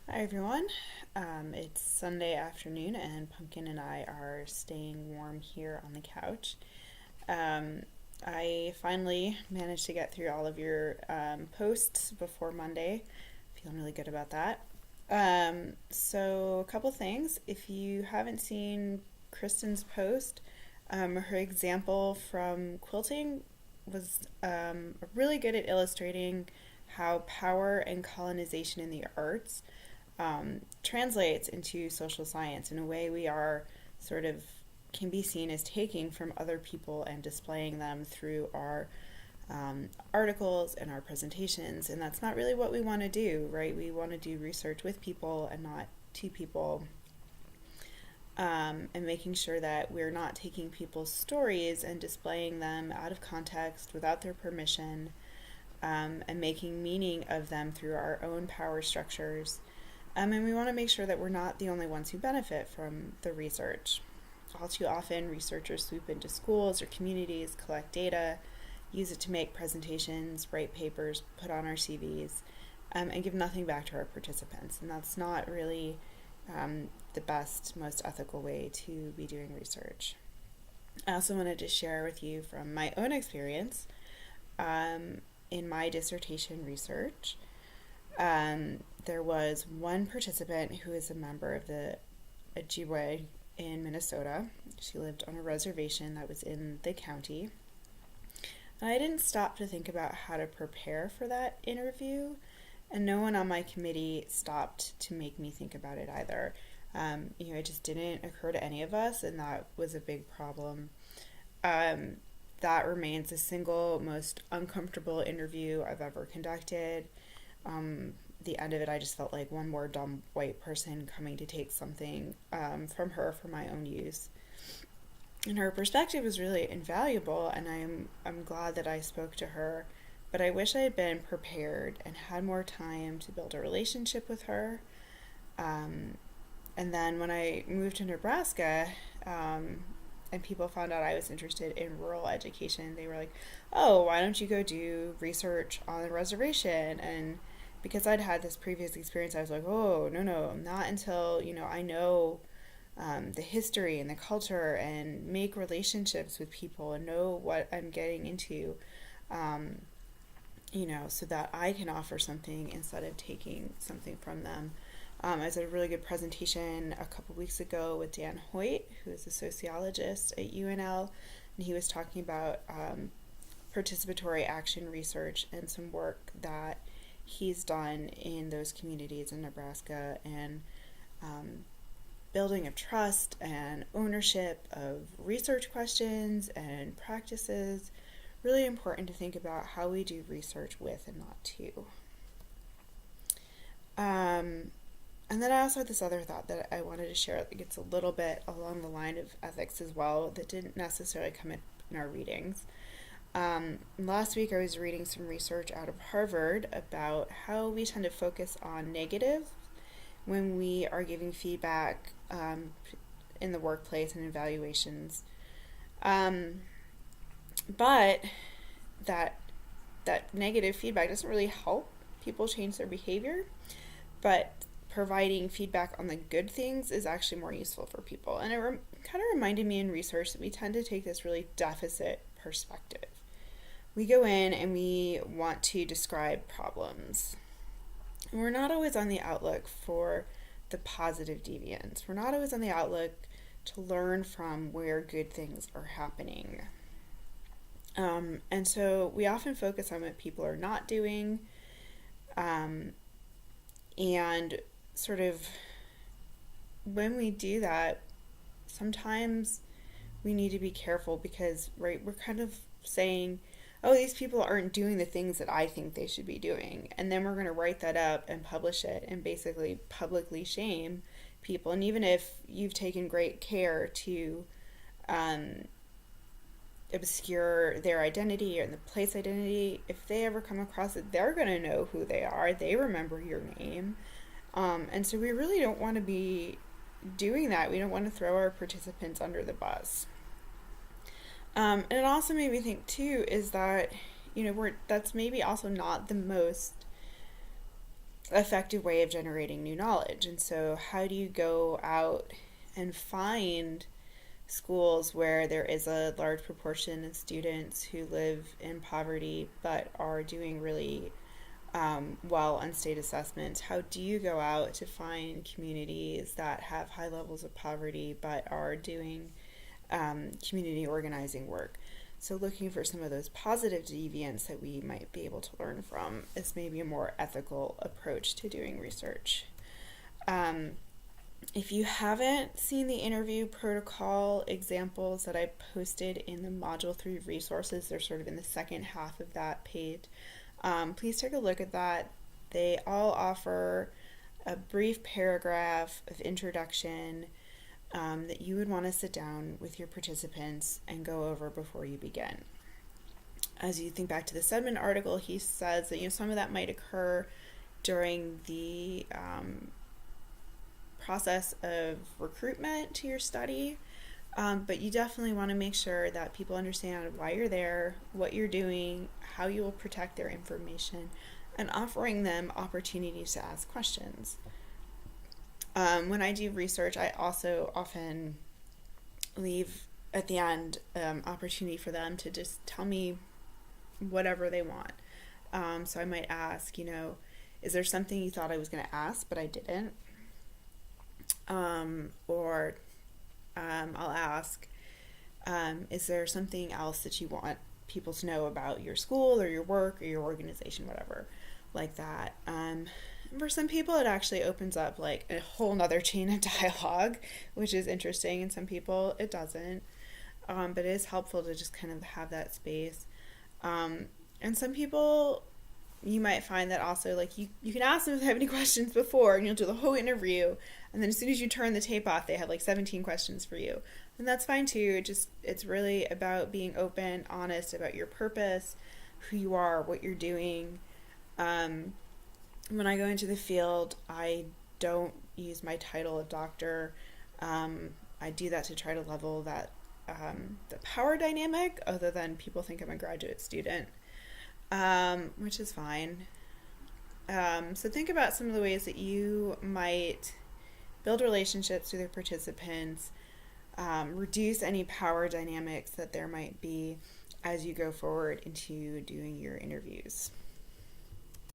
Hi everyone. It's Sunday afternoon, and Pumpkin and I are staying warm here on the couch. Um, I finally managed to get through all of your posts before Monday. Feeling really good about that. So, a couple things. If you haven't seen Kristen's post, her example from quilting was really good at illustrating how power and colonization in the arts translates into social science in a way we are sort of can be seen as taking from other people and displaying them through our articles and our presentations. And that's not really what we want to do, right? We want to do research with people and not to people. And making sure that we're not taking people's stories and displaying them out of context without their permission, and making meaning of them through our own power structures. And we want to make sure that we're not the only ones who benefit from the research. All too often, researchers swoop into schools or communities, collect data, use it to make presentations, write papers, put on our CVs, and give nothing back to our participants. And that's not really the best, most ethical way to be doing research. I also wanted to share with you from my own experience in my dissertation research. There was one participant who is a member of the Ojibwe in Minnesota. She lived on a reservation that was in the county. And I didn't stop to think about how to prepare for that interview, and no one on my committee stopped to make me think about it either. It just didn't occur to any of us, and that was a big problem. That remains the single most uncomfortable interview I've ever conducted. The end of it, I just felt like one more dumb white person coming to take something from her for my own use. And her perspective was really invaluable, and I'm glad that I spoke to her. But I wish I had been prepared and had more time to build a relationship with her. And then when I moved to Nebraska, and people found out I was interested in rural education, they were like, "Oh, why don't you go do research on the reservation?" And because I'd had this previous experience, I was like, "Oh, no, not until I know the history and the culture and make relationships with people and know what I'm getting into, so that I can offer something instead of taking something from them." I was at a really good presentation a couple weeks ago with Dan Hoyt, who is a sociologist at UNL, and he was talking about participatory action research and some work that he's done in those communities in Nebraska, and building of trust and ownership of research questions and practices. Really important to think about how we do research with and not to. And then I also had this other thought that I wanted to share that gets a little bit along the line of ethics as well, that didn't necessarily come in our readings. Last week I was reading some research out of Harvard about how we tend to focus on negative when we are giving feedback in the workplace and evaluations. But that negative feedback doesn't really help people change their behavior, but providing feedback on the good things is actually more useful for people. And it kind of reminded me in research that we tend to take this really deficit perspective. We go in and we want to describe problems. And we're not always on the outlook for the positive deviance. We're not always on the outlook to learn from where good things are happening. And so we often focus on what people are not doing, and sort of when we do that, sometimes we need to be careful because, right, we're kind of saying, "Oh, these people aren't doing the things that I think they should be doing." And then we're going to write that up and publish it and basically publicly shame people. And even if you've taken great care to obscure their identity or the place identity, if they ever come across it, they're going to know who they are. They remember your name. And so we really don't want to be doing that. We don't want to throw our participants under the bus. And it also made me think too is that that's maybe also not the most effective way of generating new knowledge. And so, how do you go out and find schools where there is a large proportion of students who live in poverty but are doing really well on state assessments? How do you go out to find communities that have high levels of poverty but are doing community organizing work? So, looking for some of those positive deviants that we might be able to learn from is maybe a more ethical approach to doing research. If you haven't seen the interview protocol examples that I posted in the Module 3 resources, they're sort of in the second half of that page. Please take a look at that. They all offer a brief paragraph of introduction that you would want to sit down with your participants and go over before you begin. As you think back to the Sedman article, he says that some of that might occur during the process of recruitment to your study, but you definitely want to make sure that people understand why you're there, what you're doing, how you will protect their information, and offering them opportunities to ask questions. When I do research, I also often leave at the end opportunity for them to just tell me whatever they want. So I might ask, is there something you thought I was going to ask but I didn't? Or I'll ask, is there something else that you want people to know about your school or your work or your organization, whatever, like that. For some people, it actually opens up like a whole nother chain of dialogue, which is interesting, and some people it doesn't. But it is helpful to just kind of have that space. And some people, you might find that also, like, you can ask them if they have any questions before, and you'll do the whole interview, and then as soon as you turn the tape off, they have like 17 questions for you. And that's fine too. It's really about being open, honest about your purpose, who you are, what you're doing. When I go into the field, I don't use my title of doctor. I do that to try to level that the power dynamic, other than people think I'm a graduate student, which is fine. So think about some of the ways that you might build relationships with your participants, reduce any power dynamics that there might be as you go forward into doing your interviews.